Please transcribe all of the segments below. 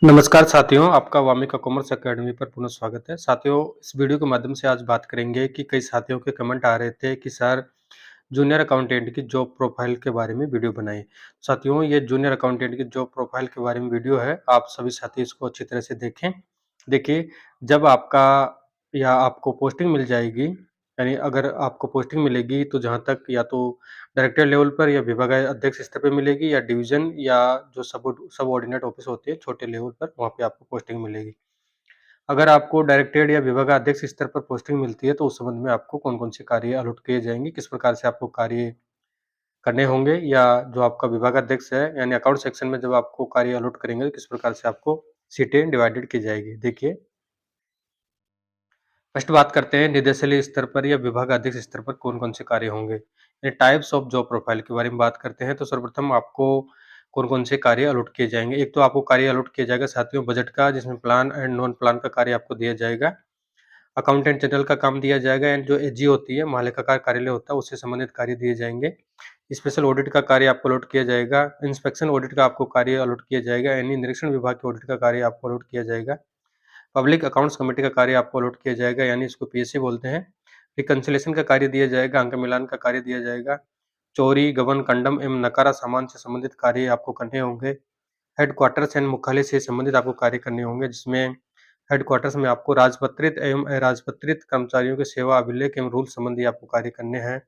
नमस्कार साथियों, आपका वामिका कॉमर्स अकेडमी पर पुनः स्वागत है। साथियों, इस वीडियो के माध्यम से आज बात करेंगे कि कई साथियों के कमेंट आ रहे थे कि सर जूनियर अकाउंटेंट की जॉब प्रोफाइल के बारे में वीडियो बनाएँ। साथियों, ये जूनियर अकाउंटेंट की जॉब प्रोफाइल के बारे में वीडियो है, आप सभी साथी इसको अच्छी तरह से देखें। देखिए, जब आपका या आपको पोस्टिंग मिल जाएगी, यानी अगर आपको पोस्टिंग मिलेगी तो जहाँ तक या तो डायरेक्टर लेवल पर या विभागाध्यक्ष स्तर पे मिलेगी या डिवीज़न या जो सबऑर्डिनेट ऑफिस होती है छोटे लेवल पर, वहाँ पे आपको पोस्टिंग मिलेगी। अगर आपको डायरेक्टेड या विभागाध्यक्ष स्तर पर पोस्टिंग मिलती है, तो उस संबंध में आपको कौन-कौन से कार्य अलॉट किए जाएँगे, किस प्रकार से आपको कार्य करने होंगे या जो आपका विभागाध्यक्ष है, यानी अकाउंट सेक्शन में जब आपको कार्य अलॉट करेंगे, तो किस प्रकार से आपको सीटें डिवाइडेड की जाएगी। देखिए, फर्स्ट बात करते हैं निदेशालय स्तर पर या विभागाध्यक्ष स्तर पर कौन-कौन से कार्य होंगे। ये टाइप्स ऑफ जॉब प्रोफाइल के बारे में बात करते हैं, तो सर्वप्रथम आपको कौन-कौन से कार्य अलॉट किए जाएँगे। एक तो आपको कार्य अलॉट किया जाएगा साथियों बजट का, जिसमें प्लान एंड नॉन प्लान का कार्य आपको दिया जाएगा। अकाउंटेंट जनरल का काम दिया जाएगा एंड जो एजी होती है, महालेखाकार कार्यालय होता है, उससे संबंधित कार्य दिए जाएँगे। स्पेशल ऑडिट का कार्य आपको अलॉट किया जाएगा। इंस्पेक्शन ऑडिट का आपको कार्य अलॉट किया जाएगा, यानी निरीक्षण विभाग के ऑडिट का कार्य आपको अलॉट किया जाएगा। पब्लिक अकाउंट्स कमेटी का कार्य आपको अलॉट किया जाएगा, यानी इसको पीएससी बोलते हैं। रिकंसिलिएशन का कार्य दिया जाएगा, अंक मिलान का कार्य दिया जाएगा। चोरी, गबन, कंडम एवं नकारा सामान से संबंधित कार्य आपको करने होंगे। हेडक्वार्टर्स एंड मुख्यालय से संबंधित आपको कार्य करने होंगे, जिसमें हेडक्वार्टर्स में आपको राजपत्रित एवं अराजपत्रित कर्मचारियों के सेवा अभिलेख एवं रूल संबंधी आपको कार्य करने हैं।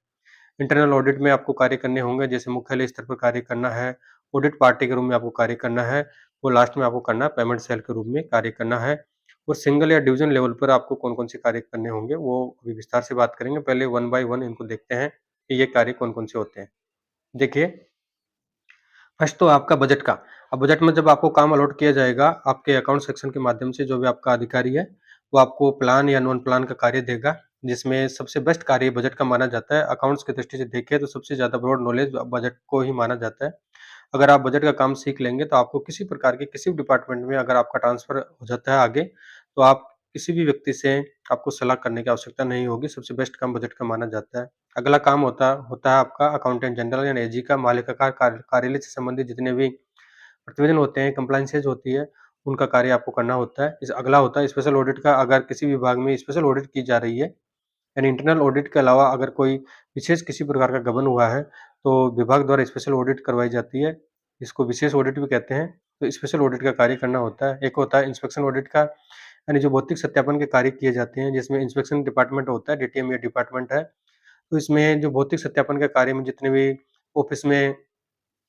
इंटरनल ऑडिट में आपको कार्य करने होंगे, जैसे मुख्यालय स्तर पर कार्य करना है, ऑडिट पार्टी के रूप में आपको कार्य करना है, और लास्ट में आपको करना है पेमेंट सेल के रूप में कार्य करना है। और सिंगल या डिवीजन लेवल पर आपको कौन-कौन से कार्य करने होंगे, वो अभी विस्तार से बात करेंगे। पहले वन बाय वन इनको देखते हैं कि ये कार्य कौन-कौन से होते हैं। देखिए, फर्स्ट तो आपका बजट का। अब बजट में जब आपको काम अलॉट किया जाएगा, आपके अकाउंट सेक्शन के माध्यम से जो भी आपका अधिकारी है, वो आपको प्लान या नॉन प्लान का कार्य देगा, जिसमें सबसे बेस्ट कार्य बजट का माना जाता है। अकाउंट्स की दृष्टि से देखें तो सबसे ज़्यादा ब्रॉड नॉलेज बजट को ही माना जाता है। अगर आप बजट का काम सीख लेंगे, तो आपको किसी प्रकार के किसी भी डिपार्टमेंट में अगर आपका ट्रांसफ़र हो जाता है आगे, तो आप किसी भी व्यक्ति से आपको सलाह करने की आवश्यकता नहीं होगी, सबसे बेस्ट काम बजट का माना जाता है। अगला काम होता होता है आपका अकाउंटेंट जनरल यानी एजी का, मालिकाकार कार्यालय से संबंधित जितने भी प्रतिवेदन होते हैं, कंप्लायंसेस होती है, उनका कार्य आपको करना होता है। इस अगला होता है स्पेशल ऑडिट का, अगर किसी विभाग में स्पेशल ऑडिट की जा रही है, यानी इंटरनल ऑडिट के अलावा अगर कोई विशेष किसी प्रकार का गबन हुआ है, तो विभाग द्वारा स्पेशल ऑडिट करवाई जाती है। इसको विशेष ऑडिट भी कहते हैं, तो स्पेशल ऑडिट का कार्य करना होता है। एक होता है इंस्पेक्शन ऑडिट का, यानी जो भौतिक सत्यापन के कार्य किए जाते हैं, जिसमें इंस्पेक्शन डिपार्टमेंट होता है, डीटीएम या डिपार्टमेंट है। तो इसमें जो भौतिक सत्यापन के कार्य में जितने भी ऑफ़िस में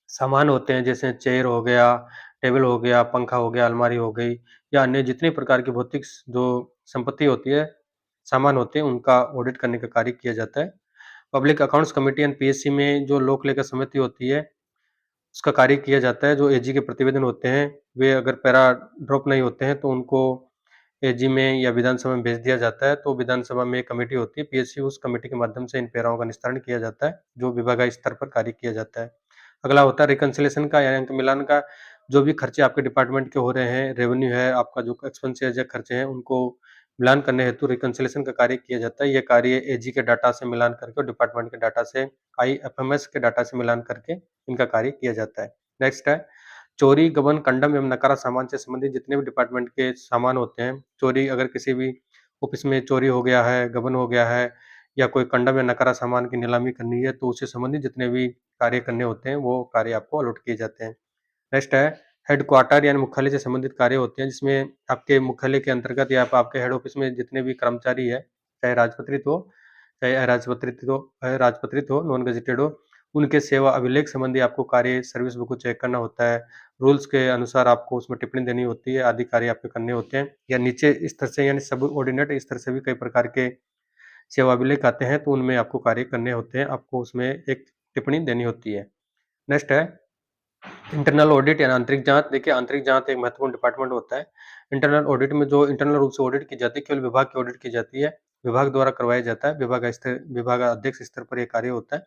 सामान होते हैं, जैसे चेयर हो गया, टेबल हो गया, पंखा हो गया, अलमारी हो गई या अन्य जितने प्रकार की भौतिक जो संपत्ति होती है, सामान होते हैं, उनका ऑडिट करने का कार्य किया जाता है। Public accounts committee and PSC में जो लोक लेखा समिति होती है, उसका कार्य किया जाता है। जो एजी के प्रतिवेदन होते हैं, वे अगर पैरा ड्रॉप नहीं होते हैं, तो उनको एजी में या विधानसभा में भेज दिया जाता है। तो विधानसभा में एक कमेटी होती है, पीएससी उस कमेटी के माध्यम से इन पैराओं का निस्तारण किया जाता है, जो विभागीय स्तर पर कार्य किया जाता है। अगला होता है रिकंसिलिएशन का यानी अंक मिलान का, जो भी खर्चे आपके डिपार्टमेंट के हो रहे हैं, रेवेन्यू है, आपका जो एक्सपेंसेस या खर्चे हैं, उनको मिलान करने हेतु रिकंसिलिएशन का कार्य किया जाता है। ये कार्य एजी के डाटा से मिलान करके और डिपार्टमेंट के डाटा से आईएफएमएस के डाटा से मिलान करके इनका कार्य किया जाता है। नेक्स्ट है चोरी, गबन, कंडम एवं नकारा सामान से संबंधित जितने भी डिपार्टमेंट के सामान होते हैं, चोरी अगर किसी भी ऑफिस में चोरी हो गया है, गबन हो गया है या कोई कंडम या नकारा सामान की नीलामी करनी है, तो उससे संबंधित जितने भी कार्य करने होते हैं, वो कार्य आपको अलॉट किए जाते हैं। नेक्स्ट है हेडक्वार्टर यानी मुख्यालय से संबंधित कार्य होते हैं, जिसमें आपके मुख्यालय के अंतर्गत या आपके हेड ऑफिस में जितने भी कर्मचारी है, चाहे राजपत्रित हो, चाहे अराजपत्रित हो, नॉन गेज़ेटेड हो, उनके सेवा अभिलेख संबंधी आपको कार्य सर्विस बुक को चेक करना होता है। रूल्स के अनुसार आपको उसमें टिप्पणी देनी होती है, आदि कार्य आपके करने होते हैं। या नीचे स्तर से यानी सबऑर्डिनेट स्तर से भी कई प्रकार के सेवा अभिलेख आते हैं, तो उनमें आपको कार्य करने होते हैं, आपको उसमें एक टिप्पणी देनी होती है। नेक्स्ट है इंटरनल ऑडिट यानी आंतरिक जाँच। देखिए, आंतरिक जाँच एक महत्वपूर्ण डिपार्टमेंट होता है। इंटरनल ऑडिट में जो इंटरनल रूप से ऑडिट की जाती है, केवल विभाग की ऑडिट की जाती है। विभाग द्वारा करवाया जाता है, विभागाध्यक्ष स्तर पर ये कार्य होता है,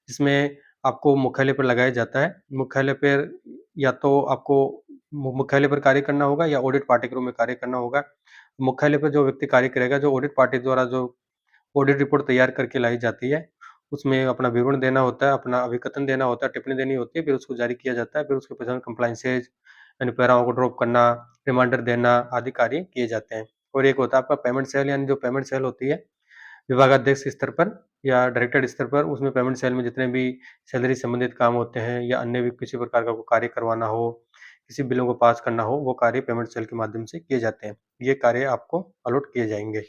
जिसमें आपको मुख्यालय पर लगाया जाता है। मुख्यालय पर या तो आपको मुख्यालय पर कार्य करना होगा या ऑडिट पार्टी के रूप में कार्य करना होगा। मुख्यालय पर जो व्यक्ति कार्य करेगा, जो ऑडिट पार्टी द्वारा जो ऑडिट रिपोर्ट तैयार करके लाई जाती है, उसमें अपना विवरण देना होता है, अपना अभिकथन देना होता है, टिप्पणी देनी होती है, फिर उसको जारी किया जाता है, फिर उसके पहचान कंप्लायंसेस यानी पैराओं को ड्रॉप करना, रिमाइंडर देना आदि कार्य किए जाते हैं। और एक होता है आपका पेमेंट सेल, यानी जो पेमेंट सेल होती है विभागाध्यक्ष स्तर पर या डायरेक्टर स्तर पर, उसमें पेमेंट सेल में जितने भी सैलरी संबंधित काम होते हैं या अन्य भी किसी प्रकार का कोई कार्य करवाना हो, किसी बिलों को पास करना हो, वो कार्य पेमेंट सेल के माध्यम से किए जाते हैं। ये कार्य आपको अलॉट किए जाएँगे।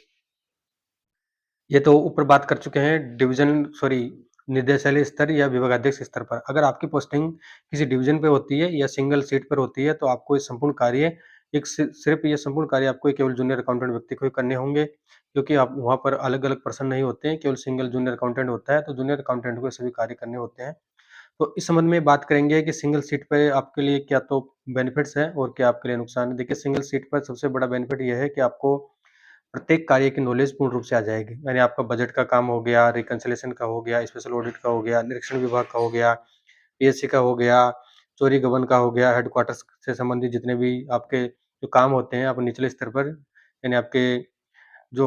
ये तो ऊपर बात कर चुके हैं डिवीज़न सॉरी निर्देशालय स्तर या विभागाध्यक्ष स्तर पर। अगर आपकी पोस्टिंग किसी डिवीज़न पे होती है या सिंगल सीट पर होती है, तो आपको ये संपूर्ण कार्य एक सिर्फ़ ये संपूर्ण कार्य आपको केवल जूनियर अकाउंटेंट व्यक्ति को ही करने होंगे, क्योंकि आप वहाँ पर अलग-अलग पर्सन नहीं होते हैं, केवल सिंगल जूनियर अकाउंटेंट होता है, तो जूनियर अकाउंटेंट को ये सभी कार्य करने होते हैं। तो इस संबंध में बात करेंगे कि सिंगल सीट पे आपके लिए क्या तो बेनिफिट्स हैं और क्या आपके लिए नुकसान है। देखिए, सिंगल सीट पर सबसे बड़ा बेनिफिट ये है कि आपको प्रत्येक कार्य की नॉलेज पूर्ण रूप से आ जाएगी। यानी आपका बजट का काम हो गया, रिकन्सिलिएशन का हो गया, स्पेशल ऑडिट का हो गया, निरीक्षण विभाग का हो गया, पीएससी का हो गया, चोरी गबन का हो गया, हेडक्वार्टर्स से संबंधित जितने भी आपके जो काम होते हैं, आप निचले स्तर पर यानी आपके जो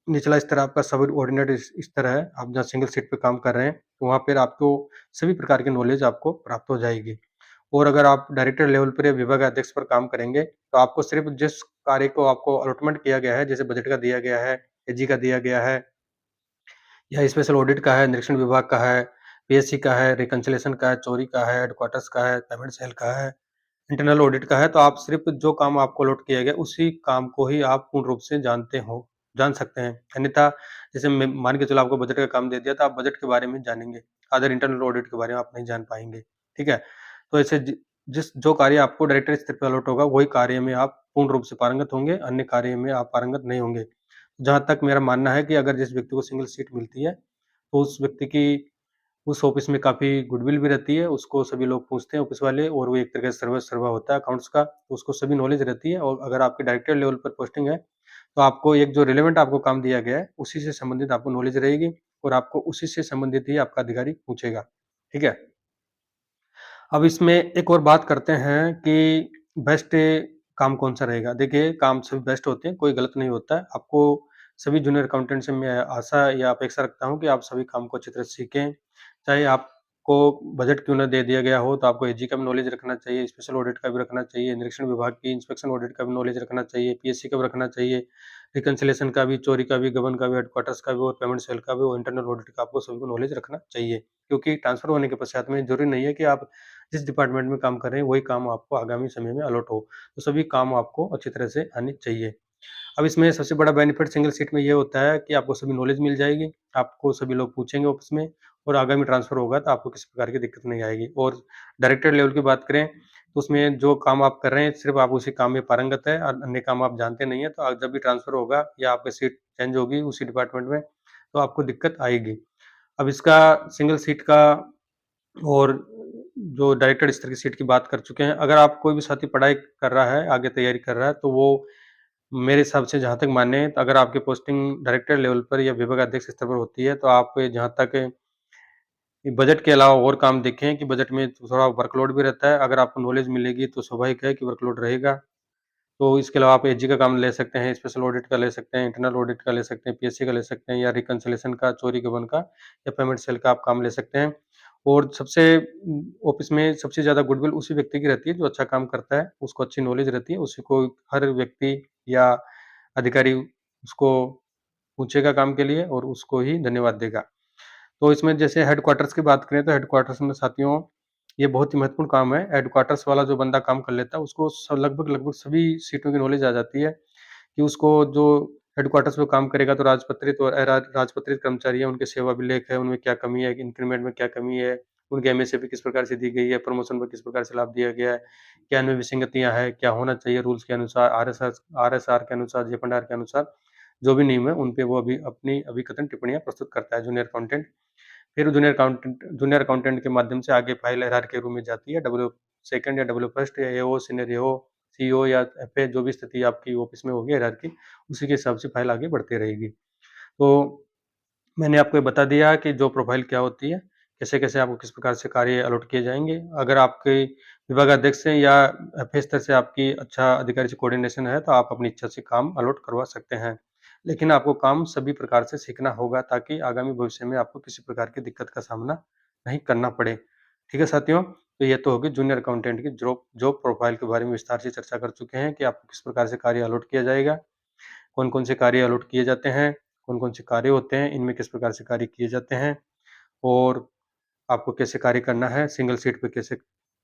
निचला स्तर आपका सबऑर्डिनेट स्तर है, आप जहाँ सिंगल सीट पे काम कर रहे हैं, तो वहाँ पर आपको सभी प्रकार की नॉलेज आपको प्राप्त हो जाएगी। और अगर आप डायरेक्टर लेवल पर या विभाग अध्यक्ष पर काम करेंगे, तो आपको सिर्फ़ जिस कार्य को आपको अलॉटमेंट किया गया है, जैसे बजट का दिया गया है, एजी का दिया गया है या स्पेशल ऑडिट का है, निरीक्षण विभाग का है, पीएससी का है, रिकन्सिलिएशन का है, चोरी का है, हेडक्वार्टर्स का है, पेमेंट सेल का है, इंटरनल ऑडिट का है, तो आप सिर्फ़ जो काम आपको अलॉट किया गया, उसी काम को ही आप पूर्ण रूप से जान सकते हैं। अन्यथा जैसे मैं मान के चलो आपको बजट का काम दे दिया, तो आप बजट के बारे में जानेंगे, अदर इंटरनल ऑडिट के बारे में आप नहीं जान पाएँगे, ठीक है? तो ऐसे जो कार्य आपको डायरेक्टर स्तर पे अलॉट होगा, वही कार्य में आप पूर्ण रूप से पारंगत होंगे, अन्य कार्य में आप पारंगत नहीं होंगे। जहाँ तक मेरा मानना है कि अगर जिस व्यक्ति को सिंगल सीट मिलती है, तो उस व्यक्ति की उस ऑफ़िस में काफ़ी गुडविल भी रहती है, उसको सभी लोग पूछते हैं ऑफ़िस वाले, और वो एक तरह से सर्विस सर्वा होता है अकाउंट्स का, तो उसको सभी नॉलेज रहती है। और अगर आपकी डायरेक्टर लेवल पर पोस्टिंग है, तो आपको एक जो रिलेवेंट आपको काम दिया गया है, उसी से संबंधित आपको नॉलेज रहेगी और आपको उसी से संबंधित ही आपका अधिकारी पूछेगा, ठीक है? अब इसमें एक और बात करते हैं कि बेस्ट काम कौन-सा रहेगा? देखिए, काम सभी बेस्ट होते हैं, कोई गलत नहीं होता है। आपको सभी जूनियर अकाउंटेंट से मैं आशा या अपेक्षा रखता हूँ कि आप सभी काम को अच्छी तरह से सीखें। चाहे आपको बजट क्यों ना दे दिया गया हो, तो आपको एजी का भी नॉलेज रखना चाहिए, स्पेशल ऑडिट का भी रखना चाहिए, निरीक्षण विभाग की इंस्पेक्शन ऑडिट का भी नॉलेज रखना चाहिए, पीएससी का भी रखना चाहिए, रिकन्सिलिएशन का भी, चोरी का भी, गबन का भी, हेडक्वार्टर्स का भी और पेमेंट सेल का भी और इंटरनल ऑडिट का आपको सभी को नॉलेज रखना चाहिए। क्योंकि ट्रांसफर होने के पश्चात में ज़रूरी नहीं है कि आप जिस डिपार्टमेंट में काम कर रहे हैं, वही काम आपको आगामी समय में अलॉट हो। तो सभी काम आपको अच्छी तरह से आने चाहिए। अब इसमें सबसे बड़ा बेनिफिट सिंगल सीट में ये होता है कि आपको सभी नॉलेज मिल जाएगी, आपको सभी लोग पूछेंगे ऑफ़िस में और आगामी ट्रांसफ़र होगा तो आपको किसी प्रकार की दिक्कत नहीं आएगी। और डायरेक्टर लेवल की बात करें, तो उसमें जो काम आप कर रहे हैं, सिर्फ़ आप उसी काम में पारंगत हैं और अन्य काम आप जानते नहीं हैं, तो जब भी ट्रांसफ़र होगा या आपकी सीट चेंज होगी उसी डिपार्टमेंट में, तो आपको दिक्कत आएगी। अब इसका सिंगल सीट का और जो डायरेक्टर स्तर की सीट की बात कर चुके हैं, अगर आप कोई भी साथी पढ़ाई कर रहा है, आगे तैयारी कर रहा है, तो वो मेरे हिसाब से जहाँ तक माने, तो अगर आपकी पोस्टिंग डायरेक्टर लेवल पर या विभागाध्यक्ष स्तर पर होती है, तो आप जहाँ तक बजट के अलावा और काम देखें कि बजट में थोड़ा वर्कलोड भी रहता है। अगर आपको नॉलेज मिलेगी, तो स्वाभाविक है कि वर्कलोड रहेगा। तो इसके अलावा आप एजी का काम ले सकते हैं, स्पेशल ऑडिट का ले सकते हैं, इंटरनल ऑडिट का ले सकते हैं, पीएससी का ले सकते हैं या रिकन्सिलिएशन का, चोरी गबन का या पेमेंट सेल का आप काम ले सकते हैं। और सबसे ऑफ़िस में सबसे ज़्यादा गुडविल उसी व्यक्ति की रहती है जो अच्छा काम करता है, उसको अच्छी नॉलेज रहती है, उसी को हर व्यक्ति या अधिकारी उसको पूछेगा काम के लिए और उसको ही धन्यवाद देगा। तो इसमें जैसे हेडक्वार्टर्स की बात करें, तो हेडक्वार्टर्स में साथियों ये बहुत ही महत्वपूर्ण काम है। हेडक्वार्टर्स वाला जो बंदा काम कर लेता है, उसको लगभग सभी सीटों की नॉलेज आ जाती है कि उसको जो हेडक्वार्टर्स में काम करेगा, तो राजपत्रित और राजपत्रित कर्मचारी हैं, उनके सेवा अभिलेख है, उनमें क्या कमी है, इंक्रीमेंट में क्या कमी है, उनकी एमएसपी किस प्रकार से दी गई है, प्रमोशन में किस प्रकार से लाभ दिया गया है, क्या इनमें विसंगतियाँ हैं, क्या होना चाहिए रूल्स के अनुसार, आरएसआर के अनुसार, जेपंडार के अनुसार, जो भी नियम है, उन पे वो अभी अपनी अभिकथन टिप्पणियाँ प्रस्तुत करता है जूनियर अकाउंटेंट। फिर जूनियर अकाउंटेंट के माध्यम से आगे फाइल हायरार्की के रूप में जाती है, डब्ल्यू सेकंड या डब्ल्यू फर्स्ट या एओ, सीनियर एओ, सीईओ या एफए, जो भी स्थिति आपकी ऑफिस में होगी हायरार्की, उसी के हिसाब से फाइल आगे बढ़ती रहेगी। तो मैंने आपको ये बता दिया कि जॉब प्रोफाइल क्या होती है, कैसे-कैसे आपको किस प्रकार से कार्य अलॉट किए जाएँगे। अगर आपके विभागाध्यक्ष से या एफए स्तर से आपकी अच्छा अधिकारी से कोऑर्डिनेशन है, तो आप अपनी इच्छा से काम अलॉट करवा सकते हैं। लेकिन आपको काम सभी प्रकार से सीखना होगा ताकि आगामी भविष्य में आपको किसी प्रकार की दिक्कत का सामना नहीं करना पड़े। ठीक है साथियों? तो ये तो होगी जूनियर अकाउंटेंट की जॉब जॉब प्रोफाइल के बारे में विस्तार से चर्चा कर चुके हैं कि आपको किस प्रकार से कार्य अलॉट किया जाएगा, कौन-कौन से कार्य अलॉट किए जाते हैं, कौन-कौन से कार्य होते हैं, इनमें किस प्रकार से कार्य किए जाते हैं और आपको कैसे कार्य करना है, सिंगल सीट पे कैसे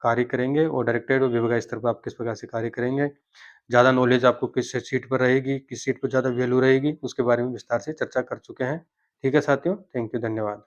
कार्य करेंगे और डायरेक्टरेट और विभागीय स्तर पर आप किस प्रकार से कार्य करेंगे। ज़्यादा नॉलेज आपको किस सीट पर रहेगी, किस सीट पर ज़्यादा वैल्यू रहेगी, उसके बारे में विस्तार से चर्चा कर चुके हैं। ठीक है साथियों, थैंक यू, धन्यवाद।